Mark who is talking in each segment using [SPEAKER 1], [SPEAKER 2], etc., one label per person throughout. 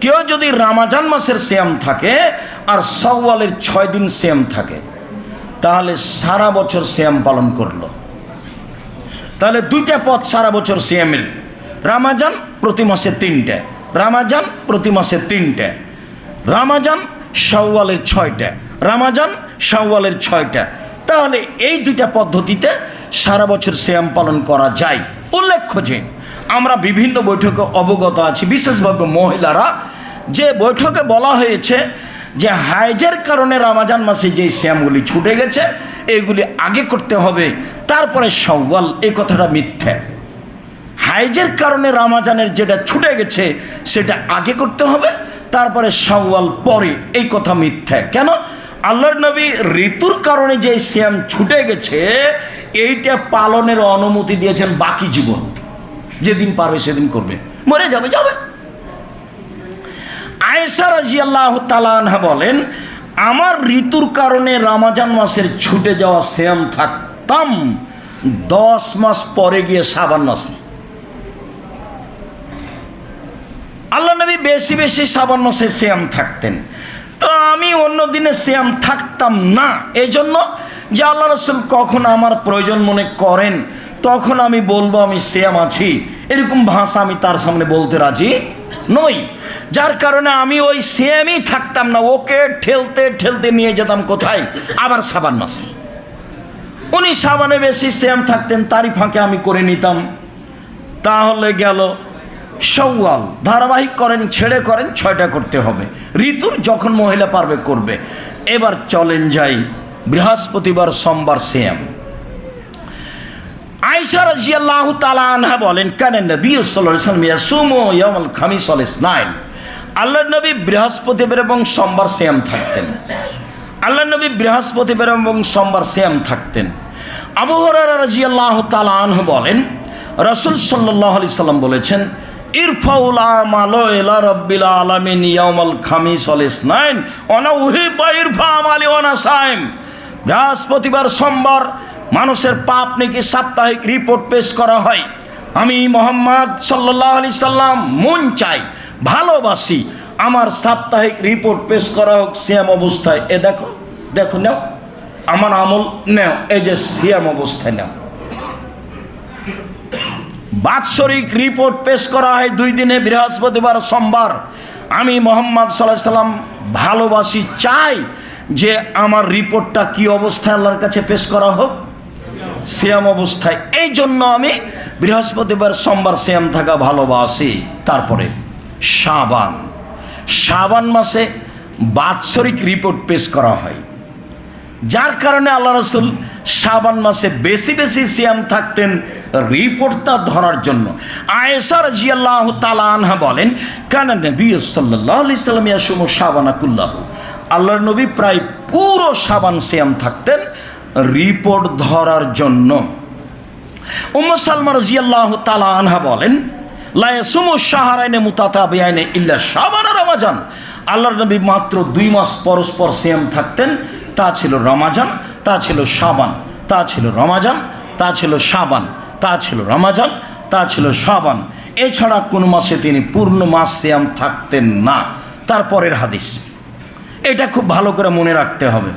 [SPEAKER 1] কেউ যদি রমজান মাসের সিয়াম থাকে আর শাওয়ালের 6 দিন সিয়াম থাকে, তাহলে সারা বছর সিয়াম পালন করলো। তাহলে 2টা পথ সারা বছর সিয়ামের, রমজান প্রতি মাসে 3টে, রমজান প্রতি মাসে 3টে, রমজান শাওয়ালের 6টা, রমজান শাওয়ালের 6টা। তাহলে এই 2টা পদ্ধতিতে সারা বছর সিয়াম পালন করা যায়। উল্লেখ্য যে আমরা বিভিন্ন বৈঠকে অবগত আছি, বিশেষভাবে মহিলারা, যে বৈঠকে বলা হয়েছে যে হাইজের কারণে রমজান মাসে যে সিয়ামগুলি ছুটে গেছে এগুলি আগে করতে হবে, তারপরে শাওয়াল। এই কথাটা মিথ্যা। হাইজের কারণে রমজানের যেটা ছুটে গেছে সেটা আগে করতে হবে, তারপরে শাওয়াল পরে, এই কথা মিথ্যা। কেন? আল্লাহর নবী ঋতুর কারণে যে সিয়াম ছুটে গেছে এইটা পালনের অনুমতি দিয়েছেন বাকি জীবন, যেদিন পারবে সেদিন করবে, মরে যাবে যাবে। আয়েশা রাদিয়াল্লাহু তাআলা আনহা বলেন, আমার ঋতুর কারণে রমজান মাসের ছুটে যাওয়া সিয়াম থাকতাম 10 মাস পরে গিয়ে শাবান মাসে। আল্লাহ নবী বেশি বেশি শাবান মাসে সিয়াম থাকতেন, তো আমি অন্য দিনে সিয়াম থাকতাম না। এই জন্য যে আল্লাহ রাসূল কখন আমার প্রয়োজন মনে করেন তখন আমি বলবো আমি সিয়াম আছি, এরকম ভাষা আমি তার সামনে বলতে রাজি নই। যার কারণে আমি ওই সিয়ামই থাকতাম না, ওকে ঠেলতে ঠেলতে নিয়ে যেতাম কোথায়? আবার শাবান মাসে। উনি শাবানে বেশি সিয়াম থাকতেন, তারই ফাঁকে আমি করে নিতাম। তাহলে গেল শাওয়াল। ধারাবাহিক করেন, ছেড়ে করেন, 6টা করতে হবে। ঋতুর যখন মহিলা পারবে করবে। এবার চলেন যাই বৃহস্পতিবার সোমবার সিয়াম। আয়েশা রাদিয়াল্লাহু তাআলা আনহা বলেন, কানা নবী সাল্লাল্লাহু আলাইহি ওয়াসাল্লাম ইয়াসুমু ইয়াউমাল খামিস ওয়াল ইসনাইন। আল্লাহর নবী বৃহস্পতিবার এবং সোমবার সিয়াম থাকতেন। আল্লাহর নবী বৃহস্পতিবার এবং সোমবার সিয়াম থাকতেন। আবু হুরায়রা রাদিয়াল্লাহু তাআলা আনহু বলেন, রাসূল সাল্লাল্লাহু আলাইহি সাল্লাম বলেছেন, ইরফাউল আমাল ইলা রাব্বিল আলামিন ইয়াউমাল খামিস ওয়াল ইসনাইন ওয়া না উহিব্বু ইরফা আমালি ওয়া না সাইম। বৃহস্পতিবার সোমবার মানুষের পাপ নাকি সাপ্তাহিক রিপোর্ট পেশ করা হয়। আমি মুহাম্মদ সাল্লাল্লাহু আলাইহি সাল্লাম মন চাই, ভালোবাসি আমার সাপ্তাহিক রিপোর্ট পেশ করা হোক সিয়াম অবস্থায়। এ দেখো দেখো, নাও আমার আমল নাও, এই যে সিয়াম অবস্থায় নাও। বাৎসরিক রিপোর্ট পেশ করা হয় 2 দিনে, বৃহস্পতিবার সোমবার। আমি মুহাম্মদ সাল্লাল্লাহু আলাইহি সাল্লাম ভালোবাসি, চাই যে আমার রিপোর্টটা কি অবস্থায় আল্লাহর কাছে পেশ করা হোক? সিয়াম অবস্থায়। এই জন্য আমি বৃহস্পতিবার সোমবার সিয়াম থাকা ভালোবাসি। তারপরে শাবান। শাবান মাসে বাৎসরিক রিপোর্ট পেশ করা হয়, যার কারণে আল্লাহ রাসূল শাবান মাসে বেশি বেশি সিয়াম থাকতেন রিপোর্টটা ধরার জন্য। আয়েশা রাদিয়াল্লাহু তাআলা আনহা বলেন, কানা নবী সাল্লাল্লাহু আলাইহি সাল্লাম ইয়াসুমু শাবানা কুল্লাহু। আল্লাহর নবী প্রায় পুরো শাবান সিয়াম থাকতেন রিপোর্ট ধরার জন্য। উম্মু সালমা রাদিয়াল্লাহু তাআলা আনহা বলেন, লা ইয়াসুমু শাহরাইনি মুতাতাবিআইনি ইল্লা শাবান আর রমজান। আল্লাহর নবী মাত্র 2 মাস পরস্পর সিয়াম থাকতেন, তা ছিল রমজান, তা ছিল শাবান, তা ছিল রমজান, তা ছিল শাবান, তা ছিল রমজান, তা ছিল শাবান। এছাড়া কোনো মাসে তিনি পূর্ণ মাস সিয়াম থাকতেন না। তারপরের হাদিস, এটা খুব ভালো করে মনে রাখতে হবে।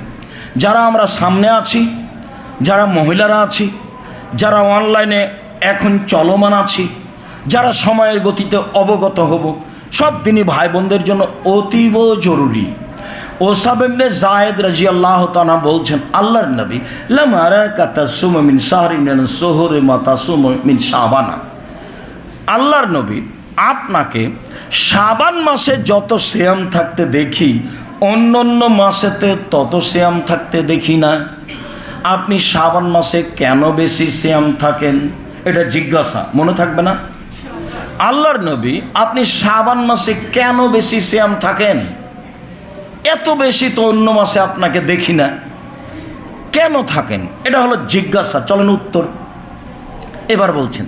[SPEAKER 1] যারা আমরা সামনে আছি, যারা মহিলারা আছি, যারা অনলাইনে এখন চলমান আছি, যারা সময়ের গতিতে অবগত হব, সব দিনই ভাই বোনদের জন্য অতীব জরুরি। ওসাব ইবনে যায়েদ রাদিয়াল্লাহু তাআলা বলছেন, আল্লাহর নবী লাম আরাকা তাসুমু মিন শাহরিন মিন শুহুরি মা তাসুমু মিন শাবানা। আল্লাহর নবী আপনাকে শাবান মাসে যত সিয়াম থাকতে দেখি অন্য অন্য মাসেতে তত সিয়াম থাকতে দেখি না। আপনি শাবান মাসে কেন বেশি সিয়াম থাকেন? এটা জিজ্ঞাসা, মনে থাকবে না? আল্লাহর নবী আপনি শাবান মাসে কেন বেশি সিয়াম থাকেন? এত বেশি তো অন্য মাসে আপনাকে দেখি না, কেন থাকেন? এটা হলো জিজ্ঞাসা। চলেন উত্তর। এবার বলছেন,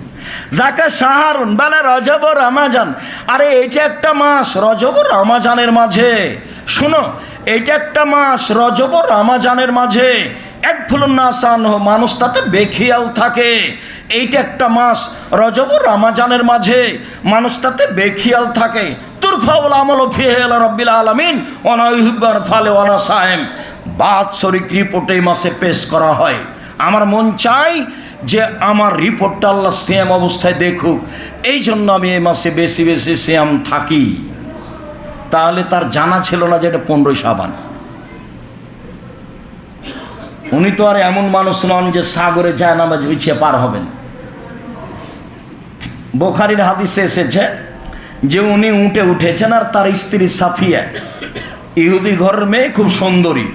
[SPEAKER 1] যাকা শাহরুন বালা রজব ও রমাজান। আরে এইটা একটা মাস রজব ও রমাজানের মাঝে। শোনো, এইটা একটা মাস রজব ও রমাজানের মাঝে। এক ফুলুন নাসান মানুষ তাতে বেখিয়াল থাকে। এইটা একটা মাস রজব ও রমাজানের মাঝে, মানুষ তাতে বেখিয়াল থাকে। তোর ইউরফাউল আমালু ফিহি ইলা রাব্বিল আলামিন ওয়া লা ইউহিব্বুল ফালে ওয়া লা সায়েম। বাৎসরিক রিপোর্ট এই মাসে পেশ করা হয়। আমার মন চাই যে আমার রিপোর্টটা আল্লাহ সিয়াম অবস্থায় দেখুক, এই জন্য আমি এই মাসে বেশি বেশি সিয়াম থাকি। তাহলে তার জানা ছিল না যে এটা 15 শাবান। উনি তো আর এমন মানুষ নন যে সাগরে যায় নামাজ বিছিয়ে পার হবেন। বুখারীর হাদিসে এসেছে যে উনি উঠে উঠেছেন আর তার স্ত্রী সাফিয়া, ইহুদি ঘরের মেয়ে, খুব সুন্দরী,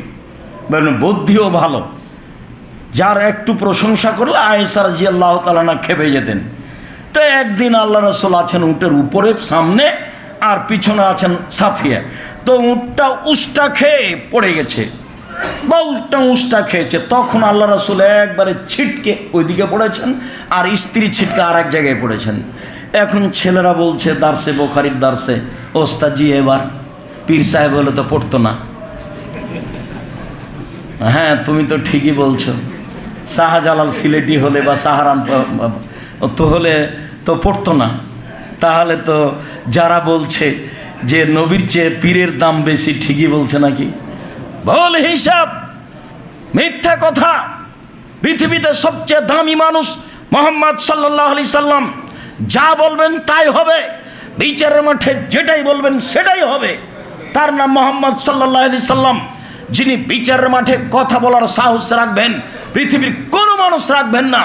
[SPEAKER 1] বুদ্ধিও ভালো, যার একটু প্রশংসা করলে আয়েশা রাদিয়াল্লাহু তাআলা না খেপে যেতেন। তো একদিন আল্লাহ রাসূল আছেন উটের উপরে সামনে, আর পিছনে আছেন সাফিয়া। তো উটটা উষ্টা খেয়ে পড়ে গেছে বা উটটা উষ্টা খেয়েছে, তখন আল্লাহ রাসূল একবারে ছিটকে ওইদিকে পড়েছেন আর স্ত্রী ছিটকে আর এক জায়গায় পড়েছেন। এখন ছেলেরা বলছে দার্সে, বুখারীর দার্সে, ওস্তাদজি এবার পীর সাহেব হলে তো পড়তো না। হ্যাঁ, তুমি তো ঠিকই বলছো, শাহজালাল সিলেটি হলে বা সাহারান তো হলে তো পড়তো না। তাহলে তো যারা বলছে যে নবীর চেয়ে পীরের দাম বেশি, ঠিকই বলছে নাকি? ভুল হিসাব, মিথ্যা কথা। পৃথিবীতে সবচেয়ে দামি মানুষ মুহাম্মদ সাল্লাল্লাহু আলাইহি সাল্লাম, যা বলবেন তাই হবে, বিচারের মাঠে যেটাই বলবেন সেটাই হবে। তার নাম মুহাম্মদ সাল্লাল্লাহু আলাইহি সাল্লাম, যিনি বিচারের মাঠে কথা বলার সাহস রাখবেন পৃথিবীর কোনো মানুষ রাখবেন না।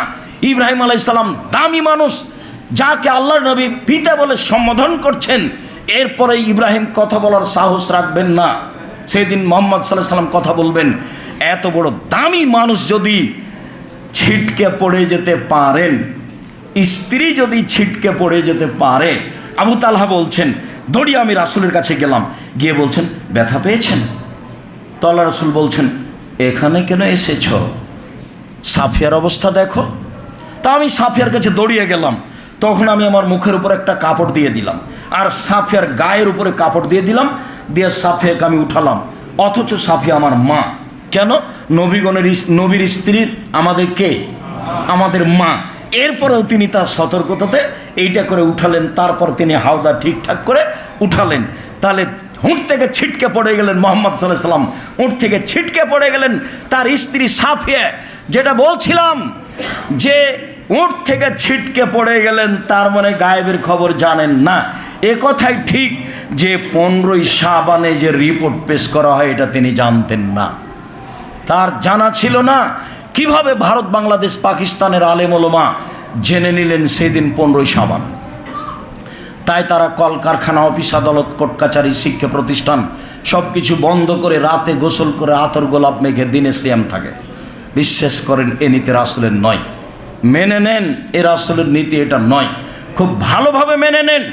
[SPEAKER 1] ইব্রাহিম আলাইহিস সালাম দামি মানুষ, যাকে আল্লাহর নবী পিতা বলে সম্বোধন করছেন, এরপরে ইব্রাহিম কথা বলার সাহস রাখবেন না। সেদিন মুহাম্মদ সাল্লাল্লাহু আলাইহি সাল্লাম কথা বলবেন। এত বড় দামি মানুষ যদি ছিটকে পড়ে যেতে পারেন, স্ত্রী যদি ছিটকে পড়ে যেতে পারে, আবু তালহা বলছেন দৌড়িয়ে আমি রাসূলের কাছে গেলাম, গিয়ে বলছেন ব্যথা পেয়েছেন? তো আল্লাহ রাসূল বলছেন এখানে কেন এসেছ? সাফিয়ার অবস্থা দেখো। তা আমি সাফিয়ার কাছে দৌড়িয়ে গেলাম, তখন আমি আমার মুখের উপর একটা কাপড় দিয়ে দিলাম আর সাফিয়ার গায়ের উপরে কাপড় দিয়ে দিলাম, দিয়ে সাফিয়াকে আমি উঠালাম। অথচ সাফিয়া আমার মা। কেন? নবীর স্ত্রীর আমাদের কে? আমাদের মা। এরপরেও তিনি তার সতর্কতাতে এইটা করে উঠালেন, তারপর তিনি হাওদা ঠিকঠাক করে উঠালেন। তাহলে উট থেকে ছিটকে পড়ে গেলেন মুহাম্মদ সাল্লাল্লাহু আলাইহি সাল্লাম, উট থেকে ছিটকে পড়ে গেলেন তার স্ত্রী সাফিয়া। যেটা বলছিলাম যে উট থেকে ছিটকে পড়ে গেলেন, তার মানে গায়েবের খবর জানেন না। এ কথাই ঠিক যে 15ই শাবানে যে রিপোর্ট পেশ করা হয় এটা তিনি জানতেন না, তার জানা ছিল না। কিভাবে ভারত, বাংলাদেশ, পাকিস্তানের আলেম ওলামা জেনে নিলেন সেদিন 15ই শাবান? তাই তারা কলকারখানা, অফিস আদালত, কোর্ট কাছারি, শিক্ষা প্রতিষ্ঠান সব কিছু বন্ধ করে রাতে গোসল করে আতর গোলাপ মেঘে দিনে সিয়াম থাকে। বিশ্বাস করেন এ নীতি রাসূলের নয়, মেনে নেন এ রাসূলের নীতি এটা নয়, খুব ভালোভাবে মেনে নেন।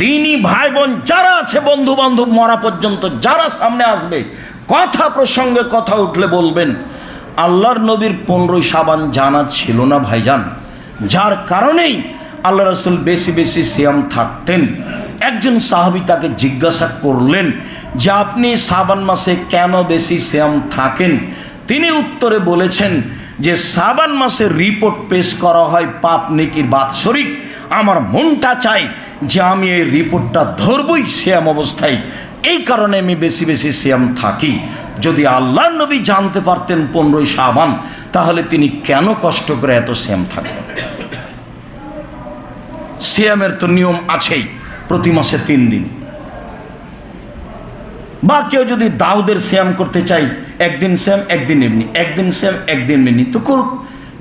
[SPEAKER 1] দিনী ভাই বোন যারা আছে, বন্ধু বান্ধব মরা পর্যন্ত যারা সামনে আসবে, কথা প্রসঙ্গে কথা উঠলে বলবেন আল্লাহর নবীর 15ই শাবান জানা ছিল না ভাইজান, যার কারণেই আল্লাহ রাসূল বেশি বেশি সিয়াম থাকতেন। একজন সাহাবী তাকে জিজ্ঞাসা করলেন যে আপনি শাবান মাসে কেন বেশি সিয়াম থাকেন? তিনি উত্তরে বলেছেন যে শাবান মাসের রিপোর্ট পেশ করা হয় পাপ নেকির বাৎসরিক। আমার মনটা চায় যে আমি এই রিপোর্টটা ধরবই সিয়াম অবস্থায়, এই কারণে আমি বেশি বেশি সিয়াম থাকি। যদি আল্লাহর নবী জানতে পারতেন 15ই শাবান, তাহলে তিনি কেন কষ্ট করে এত সিয়াম থাকতেন? সিয়ামের তো নিয়ম আছেই, প্রতি মাসে 3 দিন। বা কেউ যদি দাউদের সিয়াম করতে চাই, একদিন সিয়াম একদিন এমনি, একদিন সিয়াম একদিন এমনি তো করুক,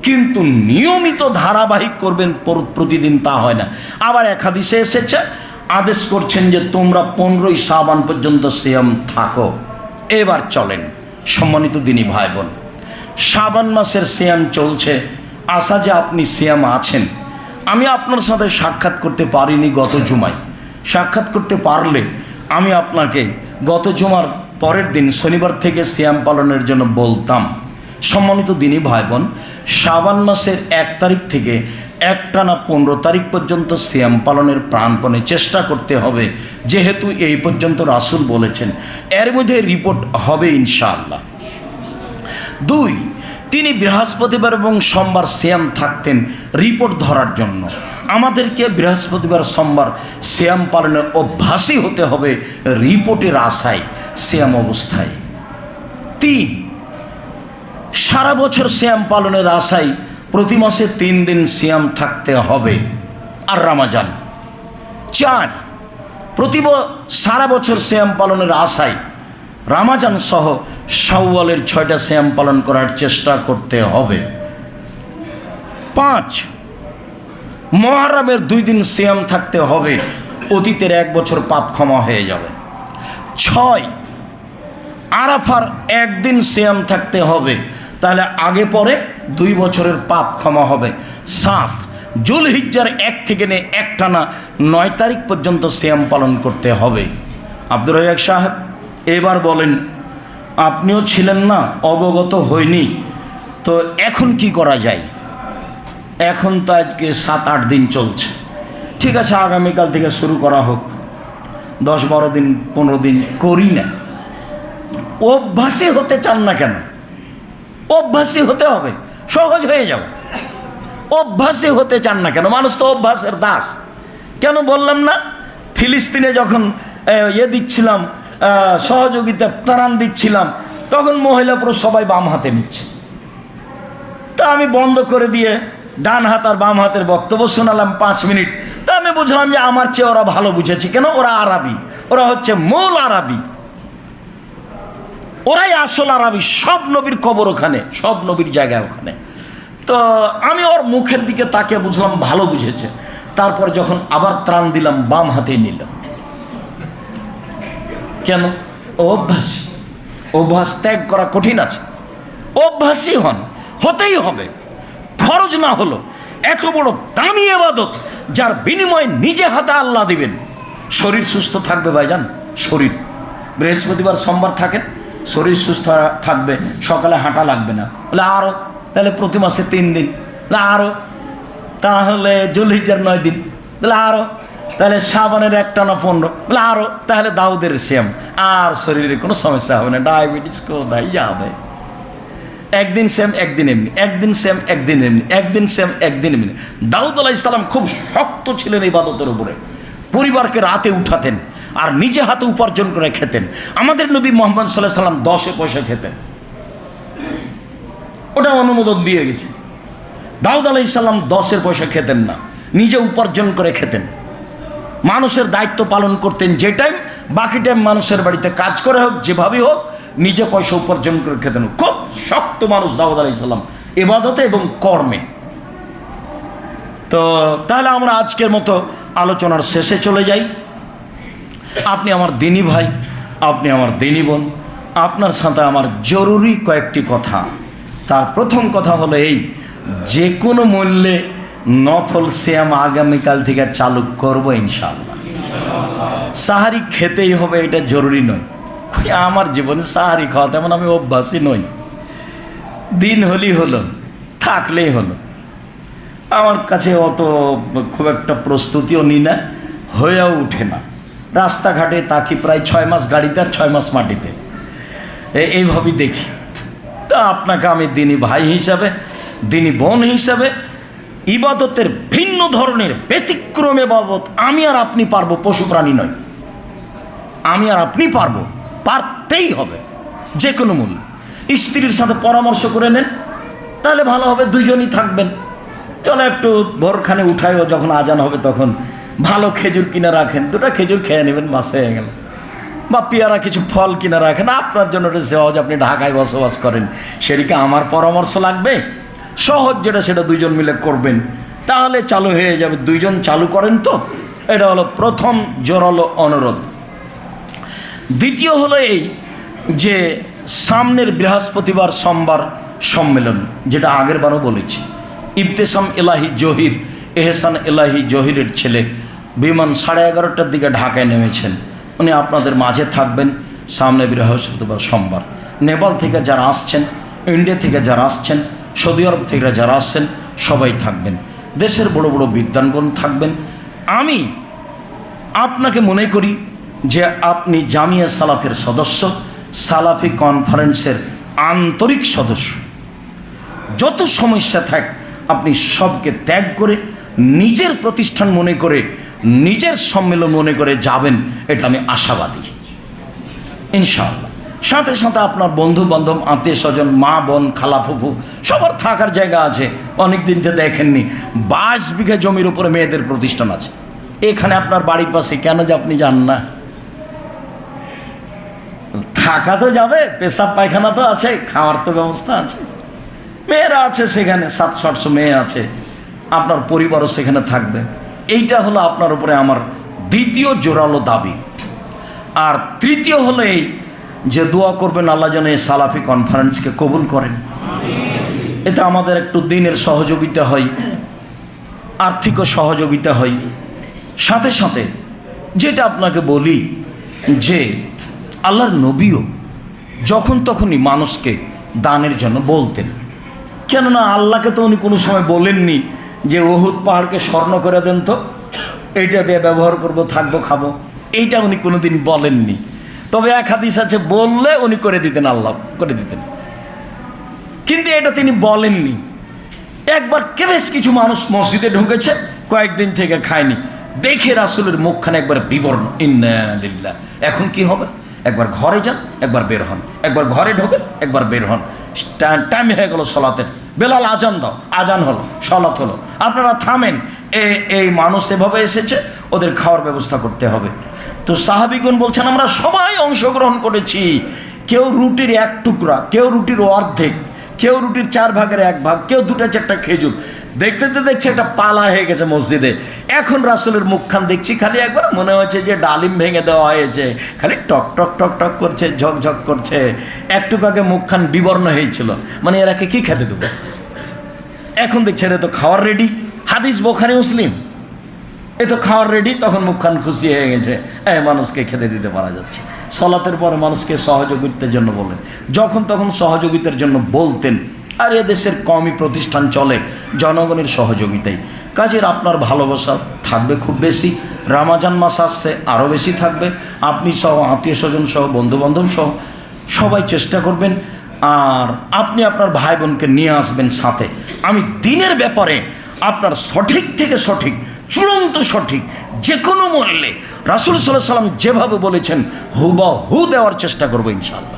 [SPEAKER 1] কিন্তু নিয়মিত ধারাবাহিক করবেন প্রতিদিন তা হয় না। আবার এক হাদিসে এসেছে আদেশ করছেন যে তোমরা 15ই শাবান পর্যন্ত সিয়াম থাকো। এবার চলেন সম্মানিত দিনী ভাই বোন, শাবান মাসের সিয়াম চলছে, আশা যে আপনি সিয়াম আছেন। আমি আপনার সাথে সাক্ষাৎ করতে পারিনি গত জুমায়, সাক্ষাৎ করতে পারলে আমি আপনাকে গত জুমার পরের দিন শনিবার থেকে সিয়াম পালনের জন্য বলতাম। সম্মানিত দিনী ভাই বোন, শাবান মাসের 1 তারিখ থেকে একটানা 15 তারিখ পর্যন্ত সিয়াম পালনের প্রাণপণে চেষ্টা করতে হবে, যেহেতু এই পর্যন্ত রাসূল বলেছেন। এর মধ্যে রিপোর্ট হবে ইনশাআল্লাহ। 2, তিনি বৃহস্পতিবার এবং সোমবার সিয়াম থাকতেন রিপোর্ট ধরার জন্য। আমাদেরকে বৃহস্পতিবার সোমবার সিয়াম পালনের অভ্যাসী হতে হবে রিপোর্টের আশায় সিয়াম অবস্থায়। 3, সারা বছর সিয়াম পালনের আশায় প্রতি মাসে 3 দিন সিয়াম থাকতে হবে আর রমজান। 4, সারা বছর সিয়াম পালনের আশায় রমজান সহ শাওয়ালের 6টা সিয়াম পালন করার চেষ্টা করতে হবে। 5, মুহররমের 2 দিন সিয়াম থাকতে হবে, অতীতের 1 বছর পাপ ক্ষমা হয়ে যাবে। 6, আরাফার 1 দিন সিয়াম থাকতে হবে, তাহলে আগে পরে 2 বছরের পাপ ক্ষমা হবে। 7, জুলহিজ্জার 1 থেকে নিয়ে একটানা 9 তারিখ পর্যন্ত সিয়াম পালন করতে হবে। আব্দুর রাজ্জাক সাহেব, এবার বলেন, আপনিও ছিলেন না, অবগত হয়নি, তো এখন কি করা যায়? এখন তো আজকে 7-8 দিন চলছে, ঠিক আছে, আগামীকাল থেকে শুরু করা হোক, 10-12 দিন 15 দিন করি না। অভ্যাসী হতে চান না কেন? অভ্যাসী হতে হবে, সহজ হয়ে যাবে। অভ্যাসী হতে চান না কেন? মানুষ তো অভ্যাসের দাস। কেন বললাম না, ফিলিস্তিনে যখন দিচ্ছিলাম সহযোগিতা ত্রাণ দিচ্ছিলাম, তখন মহিলা পুরো সবাই বাম হাতে নিচ্ছে, তা আমি বন্ধ করে দিয়ে ডান হাত আর বাম হাতের বক্তব্য শোনালাম 5 মিনিট। তা আমি বুঝলাম যে আমার চেয়ে ওরা ভালো বুঝেছে। কেন? ওরা আরবি, ওরা হচ্ছে মূল আরবি, ওরাই আসল আরবি। সব নবীর কবর ওখানে, সব নবীর জায়গা ওখানে। তো আমি ওর মুখের দিকে তাকে বুঝলাম ভালো বুঝেছে। তারপর যখন আবার ত্রাণ দিলাম, বাম হাতে নিল। কেন? অভ্যাসী। অভ্যাস ত্যাগ করা কঠিন আছে, অভ্যাসী হন, হতেই হবে। ফরজ না হলো এত বড় দামি ইবাদত, যার বিনিময়ে নিজে হাতে আল্লাহ দিবেন। শরীর সুস্থ থাকবে ভাইজান, শরীর। বৃহস্পতিবার সোমবার থাকেন, শরীর সুস্থ থাকবে, সকালে হাঁটা লাগবে না, বলে আরও, তাহলে প্রতি মাসে 3 দিন, আরও, তাহলে জুলহিজ্জার 9 দিন, তাহলে আরও, তাহলে শাবানের 1 টানা 15, বলে আরও, তাহলে দাউদের সিয়াম। আর শরীরে কোনো সমস্যা হবে না, ডায়াবেটিস কোথায় যাবে? একদিন সেম একদিন এমনি, একদিন সেম একদিন এমনি, একদিন সেম একদিন এমনি। দাউদ আলাইহিস সালাম খুব শক্ত ছিলেন ইবাদতের উপরে, পরিবারকে রাতে উঠাতেন আর নিজে হাতে উপার্জন করে খেতেন। আমাদের নবী মুহাম্মদ সাল্লাল্লাহু আলাইহি সাল্লাম 10 পয়সা খেতেন, ওটা অনুমোদন দিয়ে গেছে। দাউদ আলাইহিস সালাম 10 পয়সা খেতেন না, নিজে উপার্জন করে খেতেন। মানুষের দায়িত্ব পালন করতেন, যে টাইম, বাকি টাইম মানুষের বাড়িতে কাজ করে হোক, যেভাবেই হোক, নিজে পয়সা উপার্জন করে খেতেন। খুব শক্ত মানুষ দাউদ আলাইহিস সালাম ইবাদতে এবং কর্মে। তো তাহলে আমরা আজকের মতো আলোচনার শেষে চলে যাই। আপনি আমার দিনী ভাই, আপনি আমার দিনী বোন, আপনার সাথে আমার জরুরি কয়েকটি কথা। তার প্রথম কথা হলো এই, যে কোনো মূল্যে নফল সিয়াম আগামীকাল থেকে চালু করবো ইনশাআল্লাহ। সাহারি খেতেই হবে, এটা জরুরি নয়। আমার জীবনে সাহারি খাওয়া তেমন আমি অভ্যাসী নই, দিন হলেই হলো, থাকলেই হলো। আমার কাছে অত খুব একটা প্রস্তুতিও নিই না, হয়েও উঠে না। রাস্তাঘাটে তাকি প্রায় 6 মাস গাড়িতে আর 6 মাস মাটিতে, এইভাবেই দেখি। তা আপনাকে আমি দিনী ভাই হিসাবে, দিনী বোন হিসাবে, ইবাদতের ভিন্ন ধরনের ব্যতিক্রমে বাবদ আমি আর আপনি পারবো, পশু প্রাণী নয়। আমি আর আপনি পারবো, পারতেই হবে যে কোনো মূল্যে। স্ত্রীর সাথে পরামর্শ করে নেন, তাহলে ভালো হবে, 2 জনই থাকবেন। চলো একটু ভোরখানে উঠায়ও, যখন আজান হবে তখন ভালো খেজুর কিনে রাখেন, 2টা খেজুর খেয়ে নেবেন, বাস হয়ে গেল। বা পেয়ারা কিছু ফল কিনে রাখেন, আপনার জন্য এটা সহজ। আপনি ঢাকায় বসবাস করেন, সেদিকে আমার পরামর্শ লাগবে? সহজ যেটা, সেটা 2 জন মিলে করবেন, তাহলে চালু হয়ে যাবে। 2 জন চালু করেন তো, এটা হলো প্রথম জোরালো অনুরোধ। দ্বিতীয় হলো এই যে সামনের বৃহস্পতিবার সোমবার সম্মেলন, যেটা আগের বারও বলেছি, ইবতেসাম এলাহি জহির, এহসান এলাহি জহিরের ছেলে বিমান 11:30টার দিকে ঢাকায় নেমেছেন। উনি আপনাদের মাঝে থাকবেন সামনে বৃহস্পতিবার সোমবার। নেপাল থেকে যারা আসছেন, ইন্ডিয়া থেকে যারা আসছেন, সৌদি আরব থেকে যারা আসছেন, সবাই থাকবেন। দেশের বড় বড় বিদ্বানগণ থাকবেন। আমি আপনাকে মনে করি যে আপনি জামিয়া সালাফের সদস্য, সালাফি কনফারেন্সের আন্তরিক সদস্য। যত সমস্যা থাক আপনি সবকে ত্যাগ করে নিজের প্রতিষ্ঠান মনে করে নিজের সম্মেলন মনে করে যাবেন, এটা আমি আশাবাদী ইনশাআল্লাহ। সাথে সাথে আপনার বন্ধু বান্ধব, আত্মীয় স্বজন, মা বোন, খালা ফুফু সবার থাকার জায়গা আছে। অনেক দিন তো দেখেননি 22 বিঘা জমির উপরে মেয়েদের প্রতিষ্ঠান আছে। এখানে আপনার বাড়ির পাশে, কেন যে আপনি যান না? থাকা তো যাবে, পেশাব পায়খানা তো আছে, খাওয়ার তো ব্যবস্থা আছে, মেয়েরা আছে সেখানে, 700-800 মেয়ে আছে, আপনার পরিবারও সেখানে থাকবে। এইটা হলো আপনার উপরে আমার দ্বিতীয় জোরালো দাবি। আর তৃতীয় হলো এই যে দোয়া করবেন আল্লাহ যেন এই সালাফি কনফারেন্সকে কবুল করেন। এতে আমাদের একটু দিনের সহযোগিতা হয়, আর্থিকও সহযোগিতা হয়। সাথে সাথে যেটা আপনাকে বলি যে আল্লাহর নবীও যখন তখনই মানুষকে দানের জন্য বলতেন। কেননা আল্লাহকে তো উনি কোনো সময় বলেননি যে উহুদ পাহাড়কে স্বর্ণ করে দেন তো, এইটা দিয়ে ব্যবহার করব, থাকবো, খাবো। এইটা উনি কোনোদিন বলেননি। তবে এক হাদিস আছে বললে উনি করে দিতেন, আল্লাহ করে দিতেন, কিন্তু এটা তিনি বলেননি। একবার বেশ কিছু মানুষ মসজিদে ঢুকেছে, কয়েকদিন থেকে খায়নি, দেখে রাসূলের মুখখানে একবার বিবর্ণ, ইন্না লিল্লাহ। এখন কি হবে? একবার ঘরে যান, একবার বের হন, একবার ঘরে ঢোকেন, একবার বের হন। টাইম হয়ে গেল সলাতের, বেলাল আজান দাও, আজান হলো, সলাত হলো, আপনারা থামেন। এই মানুষ এভাবে এসেছে, ওদের খাওয়ার ব্যবস্থা করতে হবে। তো সাহাবীগণ বলছেন আমরা সবাই অংশগ্রহণ করেছি। কেউ রুটির 1 টুকরা, কেউ রুটির অর্ধেক, কেউ রুটির 4 ভাগের 1 ভাগ, কেউ 2-4টা খেজুর। দেখতে দেখছে একটা পালা হয়ে গেছে মসজিদে। এখন রাসূলের মুখখান দেখছি খালি একবার মনে হচ্ছে যে ডালিম ভেঙে দেওয়া হয়েছে, খালি টক টক টক টক করছে, ঝকঝক করছে। একটু আগে মুখখান বিবর্ণ হয়েছিল, মানে এরাকে কি খেতে দেবো। এখন দেখছে এরা তো খাওয়ার রেডি, হাদিস বুখারী মুসলিম, এ তো খাওয়ার রেডি। তখন মুখখান খুশি হয়ে গেছে, মানুষকে খেতে দিতে পারা যাচ্ছে। সলাতের পরে মানুষকে সহযোগিতার জন্য বলেন, যখন তখন সহযোগিতার জন্য বলতেন। আর এদেশের কমই প্রতিষ্ঠান চলে জনগণের সহযোগিতায়। কাজের আপনার ভালোবাসা থাকবে খুব বেশি। রমজান মাস আসছে, আরও বেশি থাকবে। আপনি সহ, আত্মীয় স্বজন সহ, বন্ধুবান্ধব সহ সবাই চেষ্টা করবেন। আর আপনি আপনার ভাই বোনকে নিয়ে আসবেন সাথে। আমি দিনের ব্যাপারে আপনার সঠিক থেকে সঠিক, চূড়ান্ত সঠিক, যে কোনো মূল্যে রাসূল সাল্লাল্লাহু আলাইহি ওয়াসাল্লাম যেভাবে বলেছেন হুবহু দেওয়ার চেষ্টা করবো ইনশাআল্লাহ।